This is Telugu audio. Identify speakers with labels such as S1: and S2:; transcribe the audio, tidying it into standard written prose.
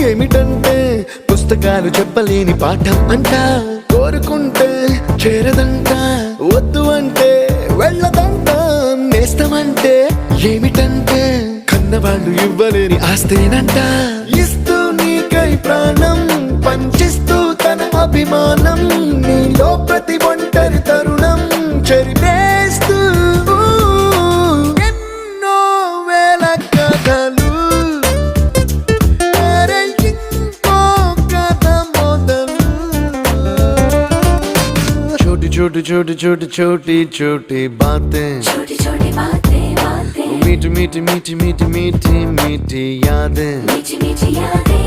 S1: ఏమిటంటే పుస్తకాలు చెప్పలేని పాఠం అంట, కోరుకుంటే చేరదంట, వద్దు అంటే వెళ్ళదంట. నేస్తమంటే ఏమిటంటే కన్నవాళ్ళు ఇవ్వలేని ఆస్తేనంట, ఇస్తూ నీకై ప్రాణం పంచిస్తూ తన అభిమానం, నీలో ప్రతి ఒంటరి తరుణం చెరిపేస్తూ ఎన్నో వేల కథలు. అరే ఇంకో కథ మొదలు. छोटी छोटी छोटी छोटी छोटी छोटी बातें,
S2: छोटी छोटी बातें बातें,
S1: मीठी मीठी मीठी मीठी मीठी मीठी यादें,
S2: मीठी मीठी यादें.